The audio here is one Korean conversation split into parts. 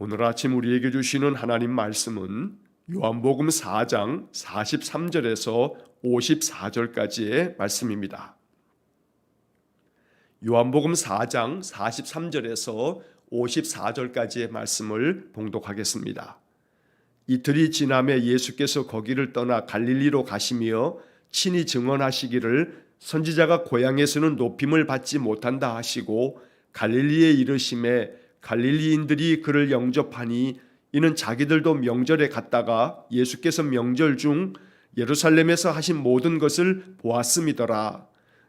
오늘 아침 우리에게 주시는 하나님 말씀은 요한복음 4장 43절에서 54절까지의 말씀입니다. 요한복음 4장 43절에서 54절까지의 말씀을 봉독하겠습니다. 이틀이 지남에 예수께서 거기를 떠나 갈릴리로 가시며 친히 증언하시기를 선지자가 고향에서는 높임을 받지 못한다 하시고 갈릴리에 이르심에 갈릴리인들이 그를 영접하니 이는 자기들도 명절에 갔다가 예수께서 명절 중 예루살렘에서 하신 모든 것을 보았음이더라.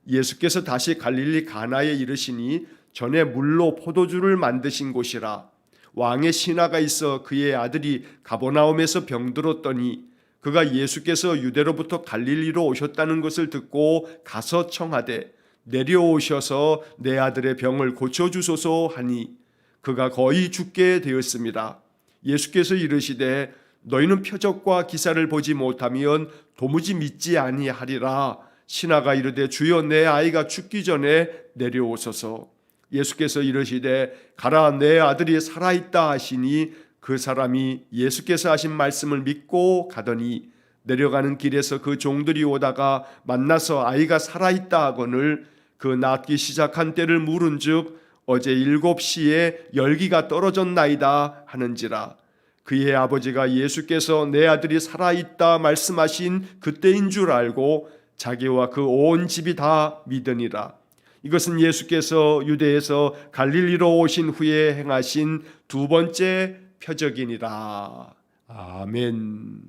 예수께서 다시 갈릴리 가나에 이르시니 전에 물로 포도주를 만드신 곳이라. 왕의 신하가 있어 그의 아들이 가버나움에서 병들었더니 그가 예수께서 유대로부터 갈릴리로 오셨다는 것을 듣고 가서 청하되 내려오셔서 내 아들의 병을 고쳐주소서 하니 그가 거의 죽게 되었습니다. 예수께서 이르시되 너희는 표적과 기사를 보지 못하면 도무지 믿지 아니하리라. 신하가 이르되 주여 내 아이가 죽기 전에 내려오소서. 예수께서 이르시되 가라 내 아들이 살아있다 하시니 그 사람이 예수께서 하신 말씀을 믿고 가더니 내려가는 길에서 그 종들이 오다가 만나서 아이가 살아있다 하거늘 그 낫기 시작한 때를 물은즉 어제 7시에 열기가 떨어졌나이다 하는지라. 그의 아버지가 예수께서 내 아들이 살아있다 말씀하신 그때인 줄 알고 자기와 그 온 집이 다 믿으니라. 이것은 예수께서 유대에서 갈릴리로 오신 후에 행하신 두 번째 표적이니라. 아멘.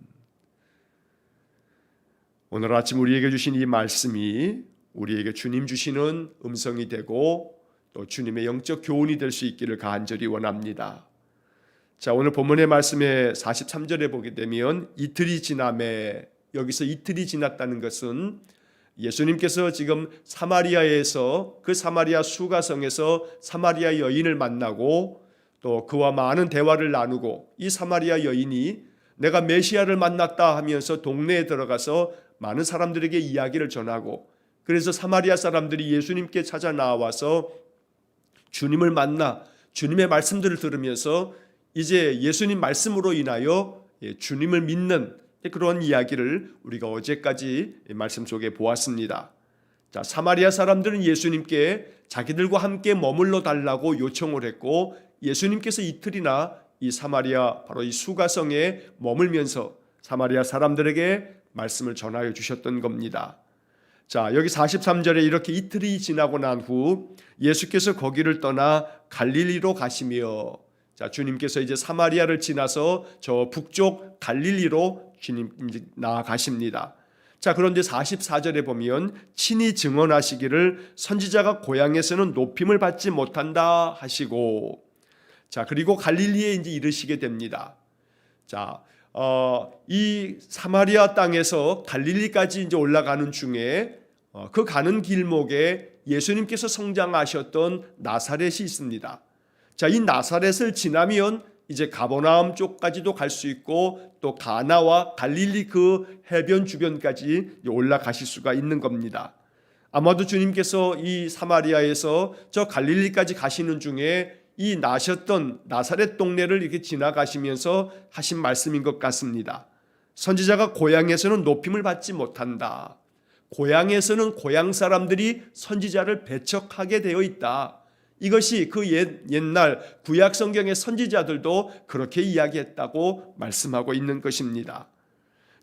오늘 아침 우리에게 주신 이 말씀이 우리에게 주님 주시는 음성이 되고 또 주님의 영적 교훈이 될 수 있기를 간절히 원합니다. 자, 오늘 본문의 말씀에 43절에 보게 되면 이틀이 지남에, 여기서 이틀이 지났다는 것은 예수님께서 지금 사마리아에서 그 사마리아 수가성에서 사마리아 여인을 만나고 또 그와 많은 대화를 나누고 이 사마리아 여인이 내가 메시아를 만났다 하면서 동네에 들어가서 많은 사람들에게 이야기를 전하고 그래서 사마리아 사람들이 예수님께 찾아 나와서 주님을 만나 주님의 말씀들을 들으면서 이제 예수님 말씀으로 인하여 주님을 믿는 그런 이야기를 우리가 어제까지 말씀 속에 보았습니다. 자, 사마리아 사람들은 예수님께 자기들과 함께 머물러 달라고 요청을 했고 예수님께서 이틀이나 이 사마리아 바로 이 수가성에 머물면서 사마리아 사람들에게 말씀을 전하여 주셨던 겁니다. 자, 여기 43절에 이렇게 이틀이 지나고 난 후 예수께서 거기를 떠나 갈릴리로 가시며, 자, 주님께서 이제 사마리아를 지나서 저 북쪽 갈릴리로 주님 나아가십니다. 자, 그런데 44절에 보면 친히 증언하시기를 선지자가 고향에서는 높임을 받지 못한다 하시고, 자, 그리고 갈릴리에 이제 이르시게 됩니다. 자, 이 사마리아 땅에서 갈릴리까지 이제 올라가는 중에 그 가는 길목에 예수님께서 성장하셨던 나사렛이 있습니다. 자, 이 나사렛을 지나면 이제 가버나움 쪽까지도 갈 수 있고 또 가나와 갈릴리 그 해변 주변까지 올라가실 수가 있는 겁니다. 아마도 주님께서 이 사마리아에서 저 갈릴리까지 가시는 중에 이 나셨던 나사렛 동네를 이렇게 지나가시면서 하신 말씀인 것 같습니다. 선지자가 고향에서는 높임을 받지 못한다. 고향에서는 고향 사람들이 선지자를 배척하게 되어 있다. 이것이 그 옛날 구약 성경의 선지자들도 그렇게 이야기했다고 말씀하고 있는 것입니다.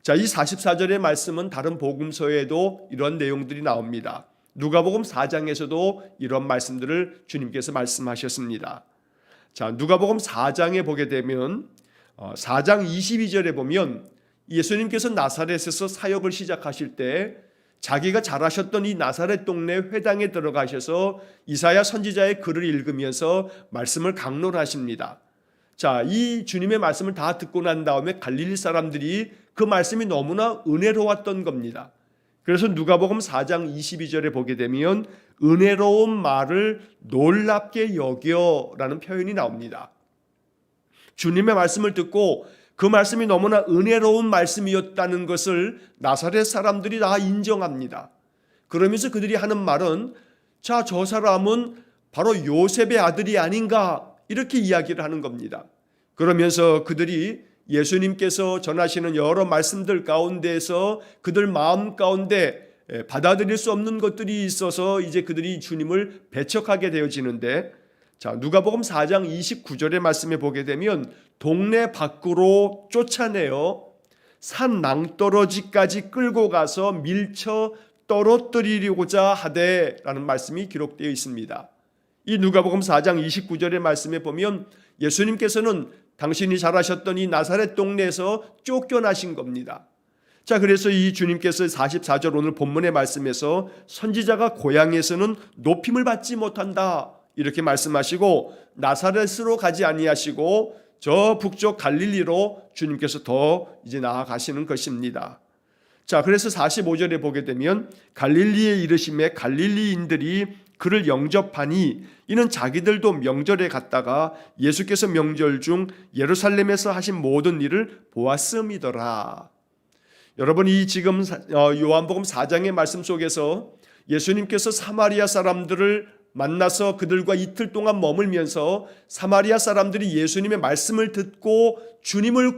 자, 이 44절의 말씀은 다른 복음서에도 이런 내용들이 나옵니다. 누가복음 4장에서도 이런 말씀들을 주님께서 말씀하셨습니다. 자, 누가복음 4장에 보게 되면 4장 22절에 보면 예수님께서 나사렛에서 사역을 시작하실 때 자기가 자라셨던 이 나사렛 동네 회당에 들어가셔서 이사야 선지자의 글을 읽으면서 말씀을 강론하십니다. 자, 이 주님의 말씀을 다 듣고 난 다음에 갈릴리 사람들이 그 말씀이 너무나 은혜로웠던 겁니다. 그래서 누가복음 4장 22절에 보게 되면 은혜로운 말을 놀랍게 여겨라는 표현이 나옵니다. 주님의 말씀을 듣고 그 말씀이 너무나 은혜로운 말씀이었다는 것을 나사렛 사람들이 다 인정합니다. 그러면서 그들이 하는 말은 자, 저 사람은 바로 요셉의 아들이 아닌가 이렇게 이야기를 하는 겁니다. 그러면서 그들이 예수님께서 전하시는 여러 말씀들 가운데에서 그들 마음 가운데 받아들일 수 없는 것들이 있어서 이제 그들이 주님을 배척하게 되어지는데, 자, 누가복음 4장 29절의 말씀에 보게 되면 동네 밖으로 쫓아내어 산 낭떠러지까지 끌고 가서 밀쳐 떨어뜨리려고자 하되라는 말씀이 기록되어 있습니다. 이 누가복음 4장 29절의 말씀에 보면 예수님께서는 당신이 자라셨던 이 나사렛 동네에서 쫓겨나신 겁니다. 자, 그래서 이 주님께서 44절 오늘 본문의 말씀에서 선지자가 고향에서는 높임을 받지 못한다 이렇게 말씀하시고 나사렛으로 가지 아니하시고 저 북쪽 갈릴리로 주님께서 더 이제 나아가시는 것입니다. 자, 그래서 45절에 보게 되면 갈릴리에 이르심에 갈릴리인들이 그를 영접하니 이는 자기들도 명절에 갔다가 예수께서 명절 중 예루살렘에서 하신 모든 일을 보았음이더라. 여러분, 이 지금 요한복음 4장의 말씀 속에서 예수님께서 사마리아 사람들을 만나서 그들과 이틀 동안 머물면서 사마리아 사람들이 예수님의 말씀을 듣고 주님을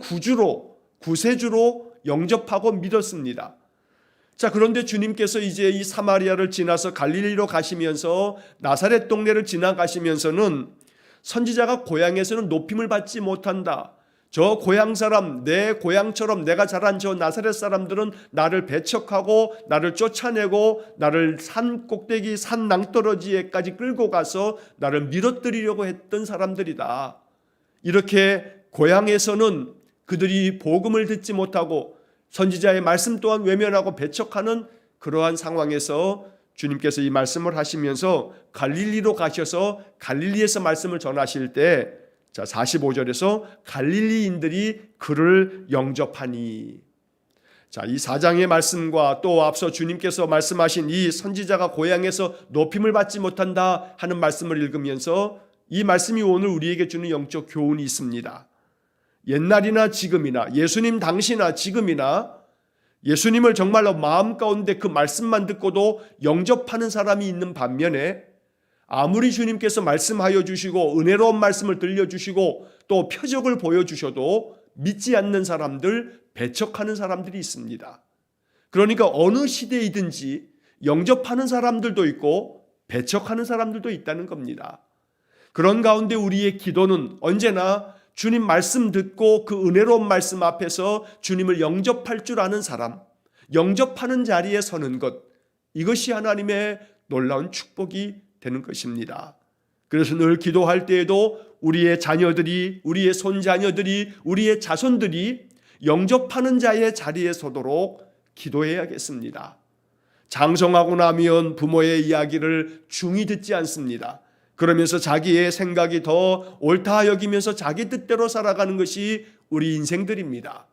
구세주로 영접하고 믿었습니다. 자, 그런데 주님께서 이제 이 사마리아를 지나서 갈릴리로 가시면서 나사렛 동네를 지나가시면서는 선지자가 고향에서는 높임을 받지 못한다. 저 고향 사람, 내 고향처럼 내가 자란 저 나사렛 사람들은 나를 배척하고 나를 쫓아내고 나를 산 꼭대기 산 낭떠러지에까지 끌고 가서 나를 밀어뜨리려고 했던 사람들이다. 이렇게 고향에서는 그들이 복음을 듣지 못하고 선지자의 말씀 또한 외면하고 배척하는 그러한 상황에서 주님께서 이 말씀을 하시면서 갈릴리로 가셔서 갈릴리에서 말씀을 전하실 때, 자, 45절에서 갈릴리인들이 그를 영접하니. 자, 이 4장의 말씀과 또 앞서 주님께서 말씀하신 이 선지자가 고향에서 높임을 받지 못한다 하는 말씀을 읽으면서 이 말씀이 오늘 우리에게 주는 영적 교훈이 있습니다. 옛날이나 지금이나 예수님 당시나 지금이나 예수님을 정말로 마음 가운데 그 말씀만 듣고도 영접하는 사람이 있는 반면에 아무리 주님께서 말씀하여 주시고 은혜로운 말씀을 들려주시고 또 표적을 보여주셔도 믿지 않는 사람들, 배척하는 사람들이 있습니다. 그러니까 어느 시대이든지 영접하는 사람들도 있고 배척하는 사람들도 있다는 겁니다. 그런 가운데 우리의 기도는 언제나 주님 말씀 듣고 그 은혜로운 말씀 앞에서 주님을 영접할 줄 아는 사람, 영접하는 자리에 서는 것, 이것이 하나님의 놀라운 축복이 되는 것입니다. 그래서 늘 기도할 때에도 우리의 자녀들이, 우리의 손자녀들이, 우리의 자손들이 영접하는 자의 자리에 서도록 기도해야겠습니다. 장성하고 나면 부모의 이야기를 중히 듣지 않습니다. 그러면서 자기의 생각이 더 옳다 여기면서 자기 뜻대로 살아가는 것이 우리 인생들입니다.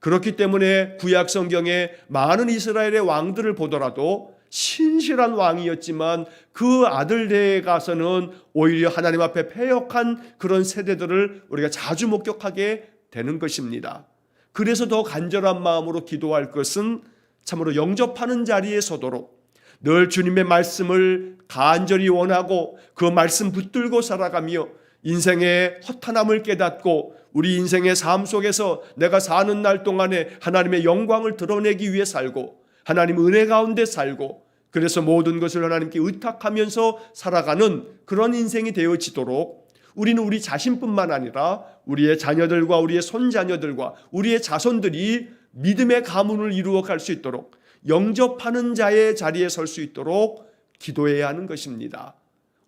그렇기 때문에 구약 성경에 많은 이스라엘의 왕들을 보더라도 신실한 왕이었지만 그 아들대에 가서는 오히려 하나님 앞에 패역한 그런 세대들을 우리가 자주 목격하게 되는 것입니다. 그래서 더 간절한 마음으로 기도할 것은 참으로 영접하는 자리에 서도록 늘 주님의 말씀을 간절히 원하고 그 말씀 붙들고 살아가며 인생의 허탄함을 깨닫고 우리 인생의 삶 속에서 내가 사는 날 동안에 하나님의 영광을 드러내기 위해 살고 하나님 은혜 가운데 살고 그래서 모든 것을 하나님께 의탁하면서 살아가는 그런 인생이 되어지도록 우리는 우리 자신뿐만 아니라 우리의 자녀들과 우리의 손자녀들과 우리의 자손들이 믿음의 가문을 이루어갈 수 있도록 영접하는 자의 자리에 설 수 있도록 기도해야 하는 것입니다.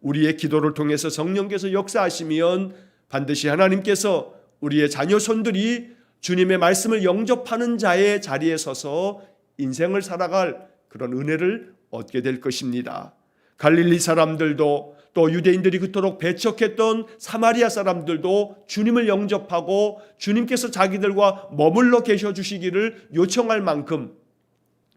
우리의 기도를 통해서 성령께서 역사하시면 반드시 하나님께서 우리의 자녀 손들이 주님의 말씀을 영접하는 자의 자리에 서서 인생을 살아갈 그런 은혜를 얻게 될 것입니다. 갈릴리 사람들도 또 유대인들이 그토록 배척했던 사마리아 사람들도 주님을 영접하고 주님께서 자기들과 머물러 계셔 주시기를 요청할 만큼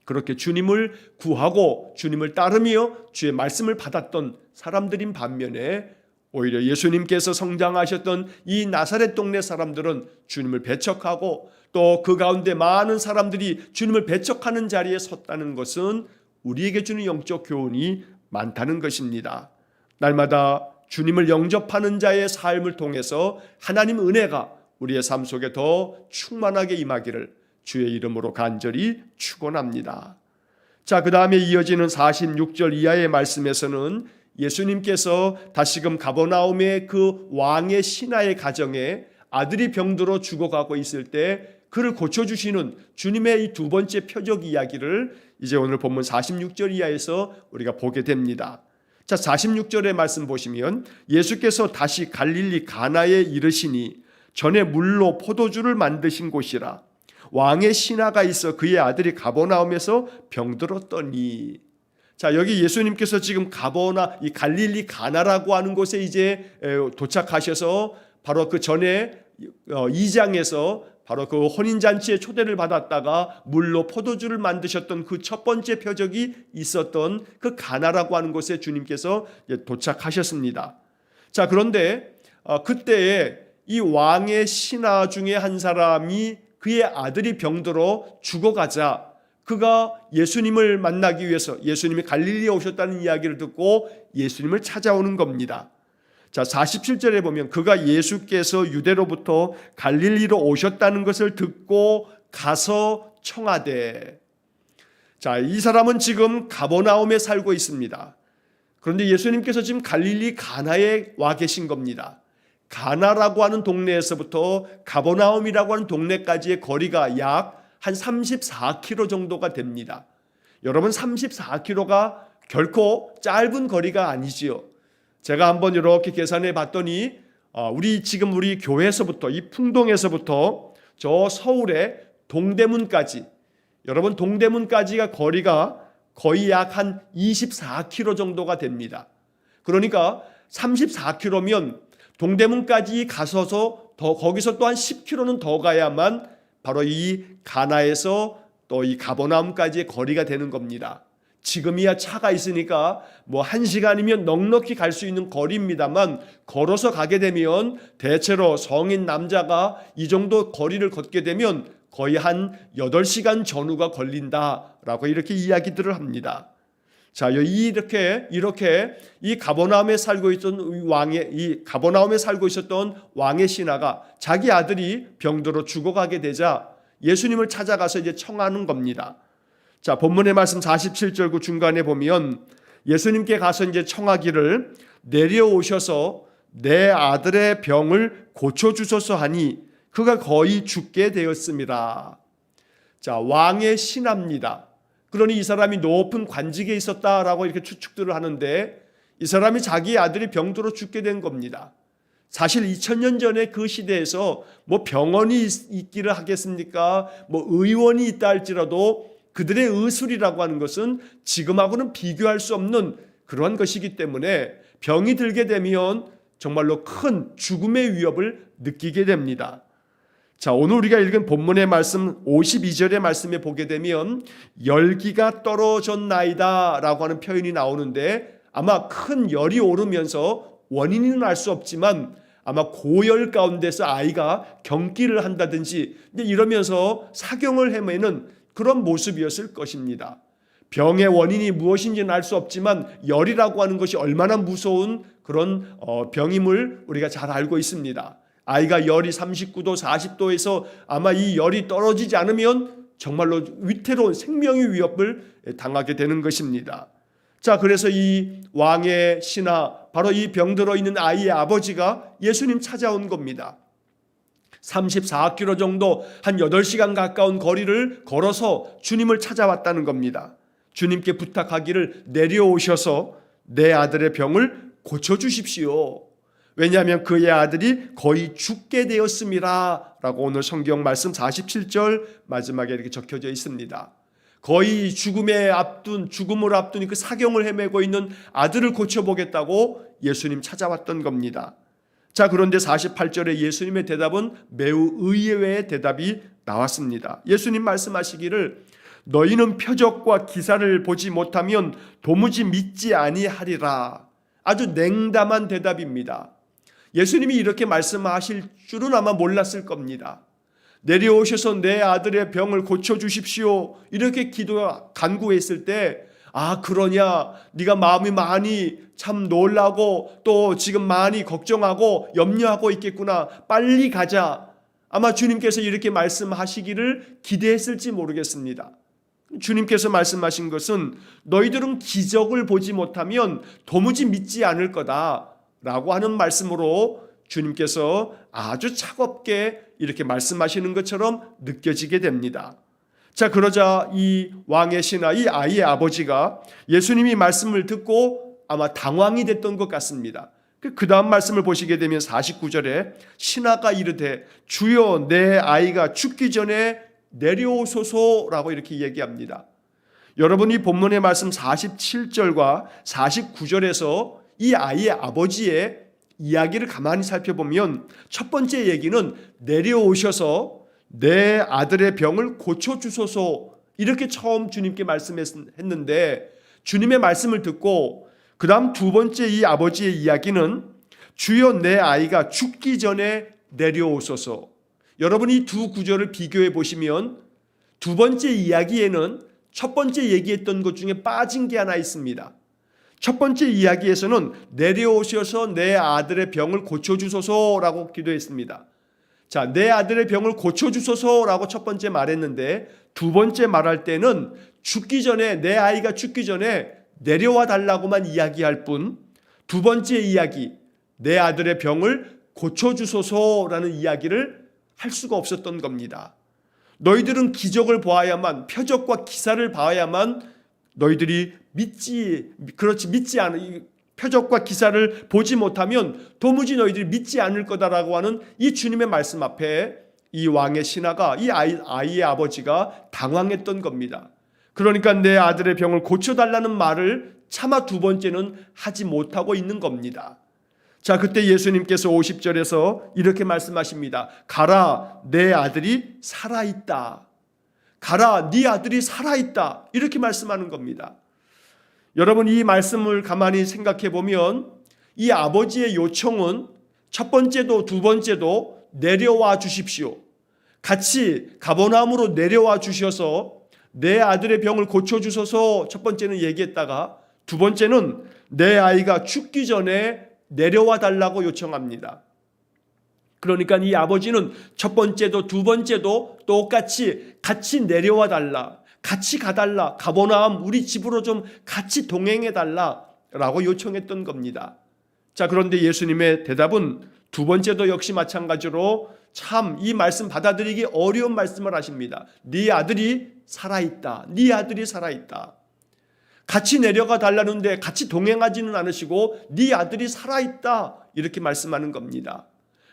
그렇게 주님을 구하고 주님을 따르며 주의 말씀을 받았던 사람들인 반면에 오히려 예수님께서 성장하셨던 이 나사렛 동네 사람들은 주님을 배척하고 또 그 가운데 많은 사람들이 주님을 배척하는 자리에 섰다는 것은 우리에게 주는 영적 교훈이 많다는 것입니다. 날마다 주님을 영접하는 자의 삶을 통해서 하나님 은혜가 우리의 삶 속에 더 충만하게 임하기를 주의 이름으로 간절히 축원합니다. 자, 그 다음에 이어지는 46절 이하의 말씀에서는 예수님께서 다시금 가버나움의 그 왕의 신하의 가정에 아들이 병들어 죽어가고 있을 때 그를 고쳐주시는 주님의 이 두 번째 표적 이야기를 이제 오늘 본문 46절 이하에서 우리가 보게 됩니다. 자, 46절의 말씀 보시면 예수께서 다시 갈릴리 가나에 이르시니 전에 물로 포도주를 만드신 곳이라. 왕의 신하가 있어 그의 아들이 가버나움에서 병들었더니. 자, 여기 예수님께서 지금 이 갈릴리 가나라고 하는 곳에 이제 도착하셔서 바로 그 전에 2장에서 바로 그 혼인잔치에 초대를 받았다가 물로 포도주를 만드셨던 그 첫 번째 표적이 있었던 그 가나라고 하는 곳에 주님께서 도착하셨습니다. 자, 그런데 그때에 이 왕의 신하 중에 한 사람이 그의 아들이 병들어 죽어가자 그가 예수님을 만나기 위해서 예수님이 갈릴리에 오셨다는 이야기를 듣고 예수님을 찾아오는 겁니다. 자, 47절에 보면 그가 예수께서 유대로부터 갈릴리로 오셨다는 것을 듣고 가서 청하되. 자, 이 사람은 지금 가버나움에 살고 있습니다. 그런데 예수님께서 지금 갈릴리 가나에 와 계신 겁니다. 가나라고 하는 동네에서부터 가버나움이라고 하는 동네까지의 거리가 약 한 34km 정도가 됩니다. 여러분, 34km가 결코 짧은 거리가 아니지요. 제가 한번 이렇게 계산해 봤더니 우리 교회에서부터 이 풍동에서부터 저 서울의 동대문까지, 여러분 동대문까지가 거리가 거의 약 한 24km 정도가 됩니다. 그러니까 34km면 동대문까지 가서서 거기서 또 한 10km는 더 가야만 바로 이 가나에서 또 이 가버나움까지의 거리가 되는 겁니다. 지금이야 차가 있으니까 뭐 1시간이면 넉넉히 갈 수 있는 거리입니다만 걸어서 가게 되면 대체로 성인 남자가 이 정도 거리를 걷게 되면 거의 한 8시간 전후가 걸린다라고 이렇게 이야기들을 합니다. 자, 이렇게 이 가버나움에 살고 있던 가버나움에 살고 있었던 왕의 신하가 자기 아들이 병들어 죽어가게 되자 예수님을 찾아가서 이제 청하는 겁니다. 자, 본문의 말씀 47절 그 중간에 보면 예수님께 가서 이제 청하기를 내려오셔서 내 아들의 병을 고쳐주소서 하니 그가 거의 죽게 되었습니다. 자, 왕의 신하입니다. 그러니 이 사람이 높은 관직에 있었다라고 이렇게 추측들을 하는데 이 사람이 자기 아들이 병들어 죽게 된 겁니다. 사실 2000년 전에 그 시대에서 뭐 병원이 있기를 하겠습니까? 뭐 의원이 있다 할지라도 그들의 의술이라고 하는 것은 지금하고는 비교할 수 없는 그러한 것이기 때문에 병이 들게 되면 정말로 큰 죽음의 위협을 느끼게 됩니다. 자, 오늘 우리가 읽은 본문의 말씀 52절의 말씀에 보게 되면 열기가 떨어졌나이다 라고 하는 표현이 나오는데 아마 큰 열이 오르면서 원인은 알 수 없지만 아마 고열 가운데서 아이가 경기를 한다든지 이러면서 사경을 헤매는 그런 모습이었을 것입니다. 병의 원인이 무엇인지는 알 수 없지만 열이라고 하는 것이 얼마나 무서운 그런 병임을 우리가 잘 알고 있습니다. 아이가 열이 39도 40도에서 아마 이 열이 떨어지지 않으면 정말로 위태로운 생명의 위협을 당하게 되는 것입니다. 자, 그래서 이 왕의 신하, 바로 이 병들어 있는 아이의 아버지가 예수님 찾아온 겁니다. 34km 정도 한 8시간 가까운 거리를 걸어서 주님을 찾아왔다는 겁니다. 주님께 부탁하기를 내려오셔서 내 아들의 병을 고쳐주십시오. 왜냐하면 그의 아들이 거의 죽게 되었습니다 라고 오늘 성경 말씀 47절 마지막에 이렇게 적혀져 있습니다. 거의 죽음을 앞둔 그 사경을 헤매고 있는 아들을 고쳐보겠다고 예수님 찾아왔던 겁니다. 자, 그런데 48절에 예수님의 대답은 매우 의외의 대답이 나왔습니다. 예수님 말씀하시기를 너희는 표적과 기사를 보지 못하면 도무지 믿지 아니하리라. 아주 냉담한 대답입니다. 예수님이 이렇게 말씀하실 줄은 아마 몰랐을 겁니다. 내려오셔서 내 아들의 병을 고쳐주십시오 이렇게 간구했을 때 그러냐, 네가 마음이 많이 참 놀라고 또 지금 많이 걱정하고 염려하고 있겠구나, 빨리 가자, 아마 주님께서 이렇게 말씀하시기를 기대했을지 모르겠습니다. 주님께서 말씀하신 것은 너희들은 기적을 보지 못하면 도무지 믿지 않을 거다라고 하는 말씀으로 주님께서 아주 차갑게 이렇게 말씀하시는 것처럼 느껴지게 됩니다. 자, 그러자 이 왕의 신하, 이 아이의 아버지가 예수님이 말씀을 듣고 아마 당황이 됐던 것 같습니다. 그 다음 말씀을 보시게 되면 49절에 신하가 이르되 주여 내 아이가 죽기 전에 내려오소서라고 이렇게 얘기합니다. 여러분이 본문의 말씀 47절과 49절에서 이 아이의 아버지의 이야기를 가만히 살펴보면 첫 번째 얘기는 내려오셔서 내 아들의 병을 고쳐주소서 이렇게 처음 주님께 말씀했는데 주님의 말씀을 듣고 그 다음 두 번째 이 아버지의 이야기는 주여 내 아이가 죽기 전에 내려오소서. 여러분이 이 두 구절을 비교해 보시면 두 번째 이야기에는 첫 번째 얘기했던 것 중에 빠진 게 하나 있습니다. 첫 번째 이야기에서는 내려오셔서 내 아들의 병을 고쳐주소서라고 기도했습니다. 자, 내 아들의 병을 고쳐주소서라고 첫 번째 말했는데 두 번째 말할 때는 죽기 전에 내 아이가 죽기 전에 내려와 달라고만 이야기할 뿐 두 번째 이야기 내 아들의 병을 고쳐주소서라는 이야기를 할 수가 없었던 겁니다. 너희들은 기적을 보아야만 표적과 기사를 봐야만 너희들이 믿지 않은 표적과 기사를 보지 못하면 도무지 너희들이 믿지 않을 거다라고 하는 이 주님의 말씀 앞에 이 왕의 신하가 이 아이의 아버지가 당황했던 겁니다. 그러니까 내 아들의 병을 고쳐달라는 말을 차마 두 번째는 하지 못하고 있는 겁니다. 자, 그때 예수님께서 50절에서 이렇게 말씀하십니다. 가라, 내 아들이 살아있다. 가라, 네 아들이 살아있다. 이렇게 말씀하는 겁니다. 여러분, 이 말씀을 가만히 생각해 보면 이 아버지의 요청은 첫 번째도 두 번째도 내려와 주십시오. 같이 가버나움으로 내려와 주셔서 내 아들의 병을 고쳐주소서 첫 번째는 얘기했다가 두 번째는 내 아이가 죽기 전에 내려와 달라고 요청합니다. 그러니까 이 아버지는 첫 번째도 두 번째도 똑같이 같이 내려와 달라, 같이 가달라, 가버나움 우리 집으로 좀 같이 동행해 달라라고 요청했던 겁니다. 자, 그런데 예수님의 대답은 두 번째도 역시 마찬가지로 참 이 말씀 받아들이기 어려운 말씀을 하십니다. 네 아들이 살아있다. 네 아들이 살아있다. 같이 내려가 달라는데 같이 동행하지는 않으시고 네 아들이 살아있다. 이렇게 말씀하는 겁니다.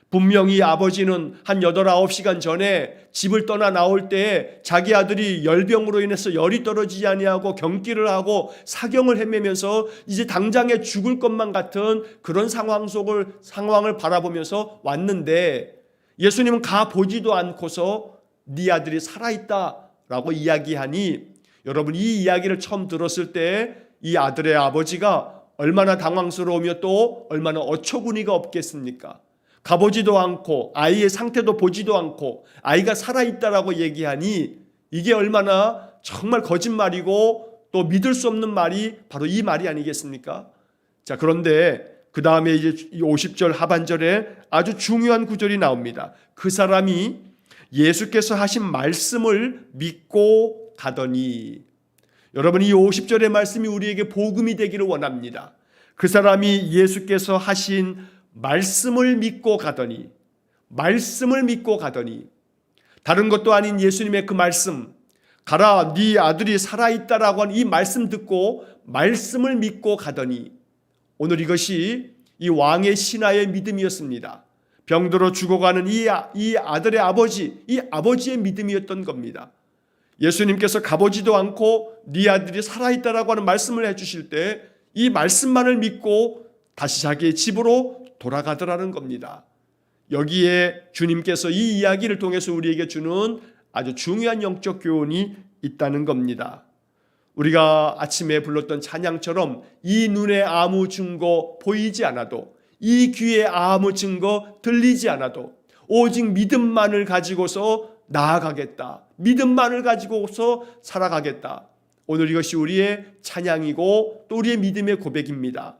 분명히 아버지는 한 8, 9시간 전에 집을 떠나 나올 때에 자기 아들이 열병으로 인해서 열이 떨어지지 아니하고 경기를 하고 사경을 헤매면서 이제 당장에 죽을 것만 같은 그런 상황을 바라보면서 왔는데 예수님은 가보지도 않고서 네 아들이 살아있다라고 이야기하니 여러분 이 이야기를 처음 들었을 때 이 아들의 아버지가 얼마나 당황스러우며 또 얼마나 어처구니가 없겠습니까? 가보지도 않고 아이의 상태도 보지도 않고 아이가 살아있다라고 얘기하니 이게 얼마나 정말 거짓말이고 또 믿을 수 없는 말이 바로 이 말이 아니겠습니까? 자, 그런데 그 다음에 이제 50절 하반절에 아주 중요한 구절이 나옵니다. 그 사람이 예수께서 하신 말씀을 믿고 가더니 여러분 이 50절의 말씀이 우리에게 복음이 되기를 원합니다. 그 사람이 예수께서 하신 말씀을 믿고 가더니 다른 것도 아닌 예수님의 그 말씀 가라 네 아들이 살아있다라고 하는 이 말씀 듣고 말씀을 믿고 가더니 오늘 이것이 이 왕의 신하의 믿음이었습니다. 병들어 죽어가는 이 아들의 아버지 이 아버지의 믿음이었던 겁니다. 예수님께서 가보지도 않고 네 아들이 살아있다라고 하는 말씀을 해주실 때 이 말씀만을 믿고 다시 자기의 집으로 돌아가더라는 겁니다. 여기에 주님께서 이 이야기를 통해서 우리에게 주는 아주 중요한 영적 교훈이 있다는 겁니다. 우리가 아침에 불렀던 찬양처럼 이 눈에 아무 증거 보이지 않아도 이 귀에 아무 증거 들리지 않아도 오직 믿음만을 가지고서 나아가겠다. 믿음만을 가지고서 살아가겠다. 오늘 이것이 우리의 찬양이고 또 우리의 믿음의 고백입니다.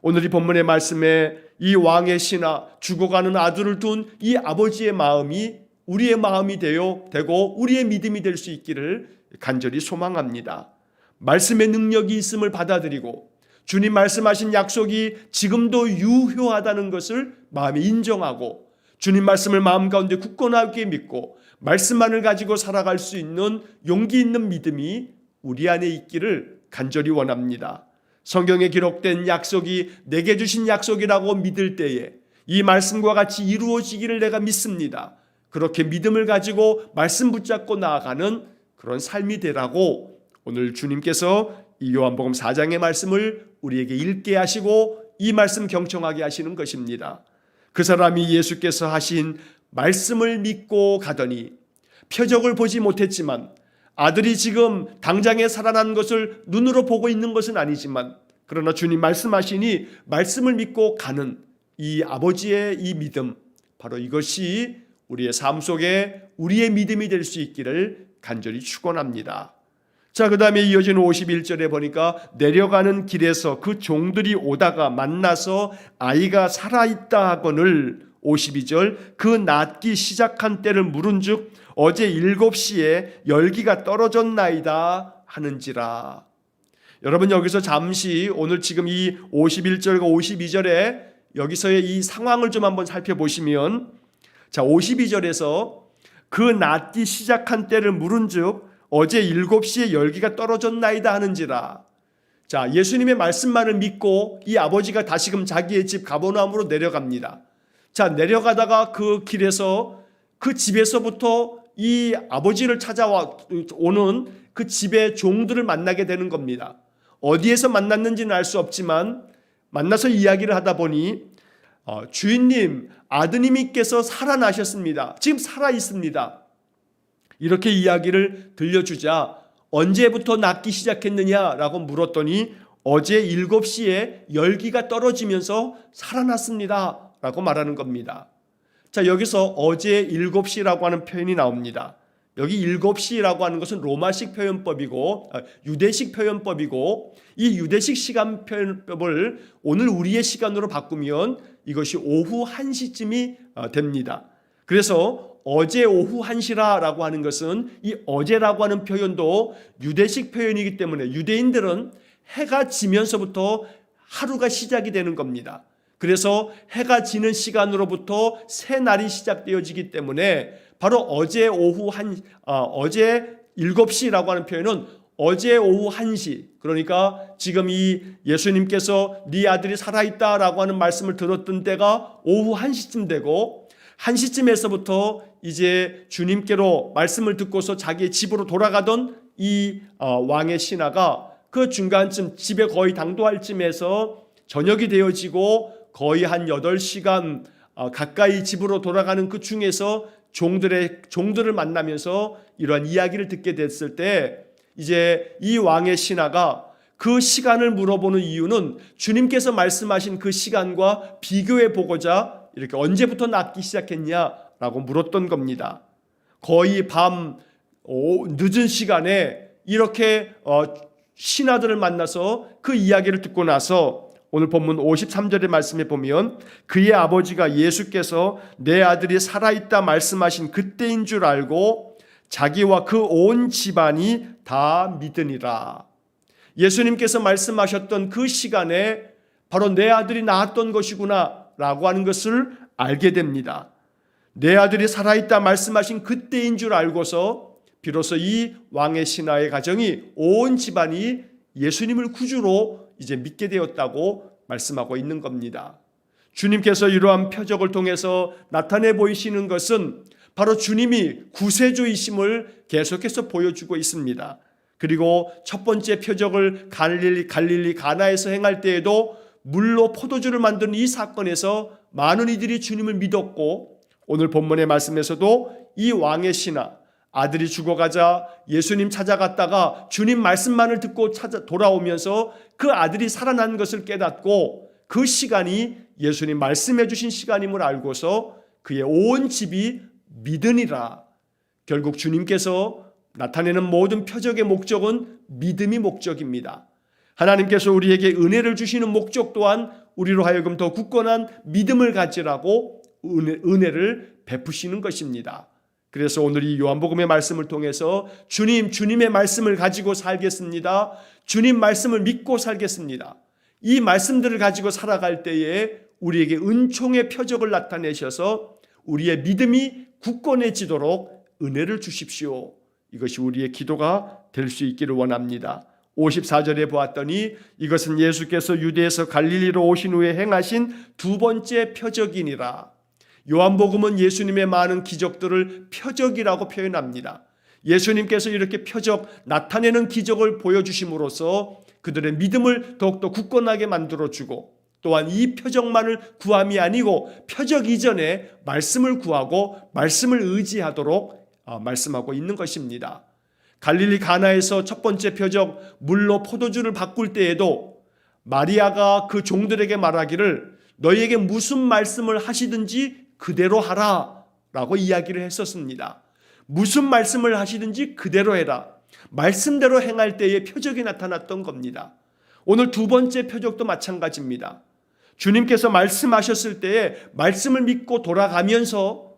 오늘 이 본문의 말씀에 이 왕의 신하 죽어가는 아들을 둔 이 아버지의 마음이 우리의 마음이 되고 우리의 믿음이 될 수 있기를 간절히 소망합니다. 말씀의 능력이 있음을 받아들이고 주님 말씀하신 약속이 지금도 유효하다는 것을 마음에 인정하고 주님 말씀을 마음 가운데 굳건하게 믿고 말씀만을 가지고 살아갈 수 있는 용기 있는 믿음이 우리 안에 있기를 간절히 원합니다. 성경에 기록된 약속이 내게 주신 약속이라고 믿을 때에 이 말씀과 같이 이루어지기를 내가 믿습니다. 그렇게 믿음을 가지고 말씀 붙잡고 나아가는 그런 삶이 되라고 오늘 주님께서 이 요한복음 4장의 말씀을 우리에게 읽게 하시고 이 말씀 경청하게 하시는 것입니다. 그 사람이 예수께서 하신 말씀을 믿고 가더니 표적을 보지 못했지만 아들이 지금 당장에 살아난 것을 눈으로 보고 있는 것은 아니지만 그러나 주님 말씀하시니 말씀을 믿고 가는 이 아버지의 이 믿음, 바로 이것이 우리의 삶 속에 우리의 믿음이 될 수 있기를 간절히 축원합니다. 자, 그 다음에 이어지는 51절에 보니까 내려가는 길에서 그 종들이 오다가 만나서 아이가 살아있다 하거늘 52절 그 낫기 시작한 때를 물은즉 어제 7시에 열기가 떨어졌나이다 하는지라. 여러분 여기서 잠시 오늘 지금 이 51절과 52절에 여기서의 이 상황을 좀 한번 살펴보시면 자 52절에서 그 낫기 시작한 때를 물은즉 어제 7시에 열기가 떨어졌나이다 하는지라. 자, 예수님의 말씀만을 믿고 이 아버지가 다시금 자기의 집 가버나움으로 내려갑니다. 자, 내려가다가 그 길에서 그 집에서부터 이 아버지를 찾아오는 그 집의 종들을 만나게 되는 겁니다. 어디에서 만났는지는 알 수 없지만 만나서 이야기를 하다 보니 주인님, 아드님께서 살아나셨습니다. 지금 살아 있습니다. 이렇게 이야기를 들려주자 언제부터 낫기 시작했느냐라고 물었더니 어제 7시에 열기가 떨어지면서 살아났습니다 라고 말하는 겁니다. 자, 여기서 어제 7시라고 하는 표현이 나옵니다. 여기 7시라고 하는 것은 로마식 표현법이고 유대식 표현법이고 이 유대식 시간 표현법을 오늘 우리의 시간으로 바꾸면 이것이 오후 1시쯤이 됩니다. 그래서 어제 오후 1시라고 하는 것은 이 어제라고 하는 표현도 유대식 표현이기 때문에 유대인들은 해가 지면서부터 하루가 시작이 되는 겁니다. 그래서 해가 지는 시간으로부터 새 날이 시작되어지기 때문에 바로 어제 7시라고 하는 표현은 어제 오후 1시, 그러니까 지금 이 예수님께서 네 아들이 살아있다라고 하는 말씀을 들었던 때가 오후 1시쯤 되고 1시쯤에서부터 이제 주님께로 말씀을 듣고서 자기의 집으로 돌아가던 이 왕의 신하가 그 중간쯤 집에 거의 당도할 쯤에서 저녁이 되어지고 거의 한 8시간 가까이 집으로 돌아가는 그 중에서 종들을 만나면서 이러한 이야기를 듣게 됐을 때 이제 이 왕의 신하가 그 시간을 물어보는 이유는 주님께서 말씀하신 그 시간과 비교해 보고자 이렇게 언제부터 낫기 시작했냐라고 물었던 겁니다. 거의 밤 늦은 시간에 이렇게 신하들을 만나서 그 이야기를 듣고 나서 오늘 본문 53절의 말씀에 보면 그의 아버지가 예수께서 내 아들이 살아있다 말씀하신 그때인 줄 알고 자기와 그 온 집안이 다 믿으니라. 예수님께서 말씀하셨던 그 시간에 바로 내 아들이 낳았던 것이구나 라고 하는 것을 알게 됩니다. 내 아들이 살아있다 말씀하신 그때인 줄 알고서 비로소 이 왕의 신하의 가정이 온 집안이 예수님을 구주로 이제 믿게 되었다고 말씀하고 있는 겁니다. 주님께서 이러한 표적을 통해서 나타내 보이시는 것은 바로 주님이 구세주이심을 계속해서 보여주고 있습니다. 그리고 첫 번째 표적을 갈릴리 가나에서 행할 때에도 물로 포도주를 만드는 이 사건에서 많은 이들이 주님을 믿었고 오늘 본문의 말씀에서도 이 왕의 신하 아들이 죽어가자 예수님 찾아갔다가 주님 말씀만을 듣고 돌아오면서 그 아들이 살아난 것을 깨닫고 그 시간이 예수님 말씀해 주신 시간임을 알고서 그의 온 집이 믿으니라. 결국 주님께서 나타내는 모든 표적의 목적은 믿음이 목적입니다. 하나님께서 우리에게 은혜를 주시는 목적 또한 우리로 하여금 더 굳건한 믿음을 가지라고 은혜를 베푸시는 것입니다. 그래서 오늘 이 요한복음의 말씀을 통해서 주님의 말씀을 가지고 살겠습니다. 주님 말씀을 믿고 살겠습니다. 이 말씀들을 가지고 살아갈 때에 우리에게 은총의 표적을 나타내셔서 우리의 믿음이 굳건해지도록 은혜를 주십시오. 이것이 우리의 기도가 될 수 있기를 원합니다. 54절에 보았더니 이것은 예수께서 유대에서 갈릴리로 오신 후에 행하신 두 번째 표적이니라. 요한복음은 예수님의 많은 기적들을 표적이라고 표현합니다. 예수님께서 이렇게 표적, 나타내는 기적을 보여주심으로써 그들의 믿음을 더욱더 굳건하게 만들어주고, 또한 이 표적만을 구함이 아니고 표적 이전에 말씀을 구하고 말씀을 의지하도록 말씀하고 있는 것입니다. 갈릴리 가나에서 첫 번째 표적, 물로 포도주를 바꿀 때에도 마리아가 그 종들에게 말하기를 너희에게 무슨 말씀을 하시든지 그대로 하라 라고 이야기를 했었습니다. 무슨 말씀을 하시든지 그대로 해라. 말씀대로 행할 때에 표적이 나타났던 겁니다. 오늘 두 번째 표적도 마찬가지입니다. 주님께서 말씀하셨을 때에 말씀을 믿고 돌아가면서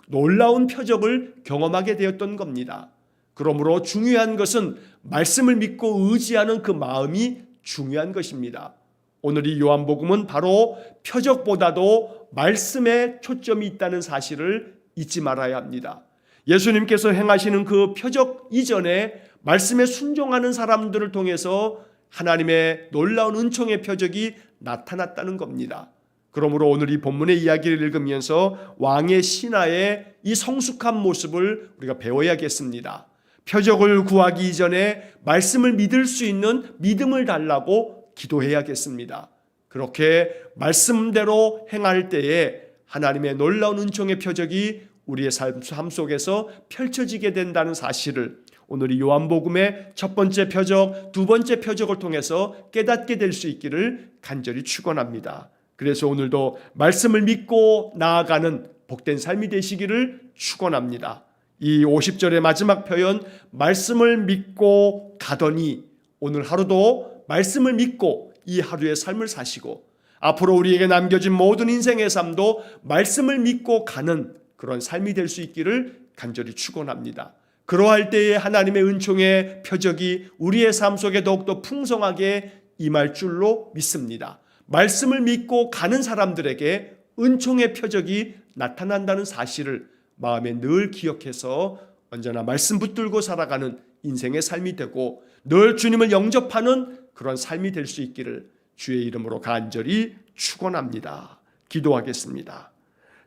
놀라운 표적을 경험하게 되었던 겁니다. 그러므로 중요한 것은 말씀을 믿고 의지하는 그 마음이 중요한 것입니다. 오늘 이 요한복음은 바로 표적보다도 말씀에 초점이 있다는 사실을 잊지 말아야 합니다. 예수님께서 행하시는 그 표적 이전에 말씀에 순종하는 사람들을 통해서 하나님의 놀라운 은총의 표적이 나타났다는 겁니다. 그러므로 오늘 이 본문의 이야기를 읽으면서 왕의 신하의 이 성숙한 모습을 우리가 배워야겠습니다. 표적을 구하기 이전에 말씀을 믿을 수 있는 믿음을 달라고 기도해야겠습니다. 그렇게 말씀대로 행할 때에 하나님의 놀라운 은총의 표적이 우리의 삶 속에서 펼쳐지게 된다는 사실을 오늘 이 요한복음의 첫 번째 표적, 두 번째 표적을 통해서 깨닫게 될 수 있기를 간절히 축원합니다. 그래서 오늘도 말씀을 믿고 나아가는 복된 삶이 되시기를 축원합니다. 이 50절의 마지막 표현, 말씀을 믿고 가더니, 오늘 하루도 말씀을 믿고 이 하루의 삶을 사시고 앞으로 우리에게 남겨진 모든 인생의 삶도 말씀을 믿고 가는 그런 삶이 될 수 있기를 간절히 축원합니다. 그러할 때에 하나님의 은총의 표적이 우리의 삶 속에 더욱더 풍성하게 임할 줄로 믿습니다. 말씀을 믿고 가는 사람들에게 은총의 표적이 나타난다는 사실을 마음에 늘 기억해서 언제나 말씀 붙들고 살아가는 인생의 삶이 되고 늘 주님을 영접하는 그런 삶이 될 수 있기를 주의 이름으로 간절히 축원합니다. 기도하겠습니다.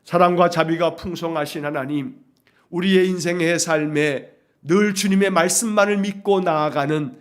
사랑과 자비가 풍성하신 하나님, 우리의 인생의 삶에 늘 주님의 말씀만을 믿고 나아가는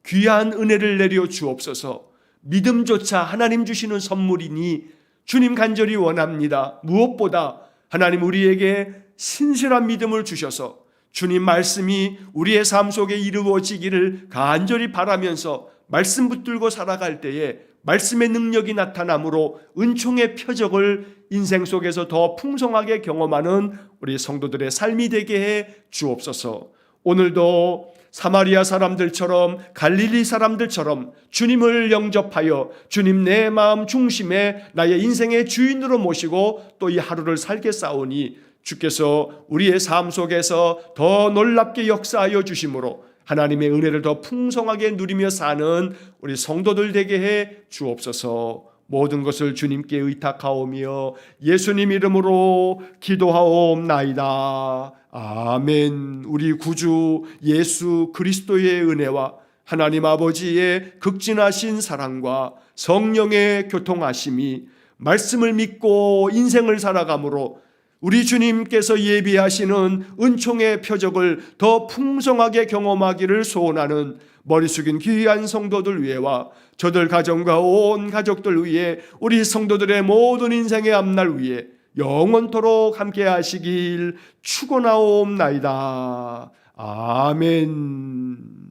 귀한 은혜를 내려 주옵소서. 믿음조차 하나님 주시는 선물이니 주님 간절히 원합니다. 무엇보다 하나님 우리에게 신실한 믿음을 주셔서 주님 말씀이 우리의 삶 속에 이루어지기를 간절히 바라면서 말씀 붙들고 살아갈 때에 말씀의 능력이 나타나므로 은총의 표적을 인생 속에서 더 풍성하게 경험하는 우리 성도들의 삶이 되게 해 주옵소서. 오늘도 사마리아 사람들처럼 갈릴리 사람들처럼 주님을 영접하여 주님 내 마음 중심에 나의 인생의 주인으로 모시고 또 이 하루를 살겠사오니 주께서 우리의 삶 속에서 더 놀랍게 역사하여 주심으로 하나님의 은혜를 더 풍성하게 누리며 사는 우리 성도들 되게 해 주옵소서. 모든 것을 주님께 의탁하오며 예수님 이름으로 기도하옵나이다. 아멘. 우리 구주 예수 그리스도의 은혜와 하나님 아버지의 극진하신 사랑과 성령의 교통하심이 말씀을 믿고 인생을 살아감으로 우리 주님께서 예비하시는 은총의 표적을 더 풍성하게 경험하기를 소원하는 머리 숙인 귀한 성도들 위해와 저들 가정과 온 가족들 위해 우리 성도들의 모든 인생의 앞날 위해 영원토록 함께 하시길 축원하옵나이다. 아멘.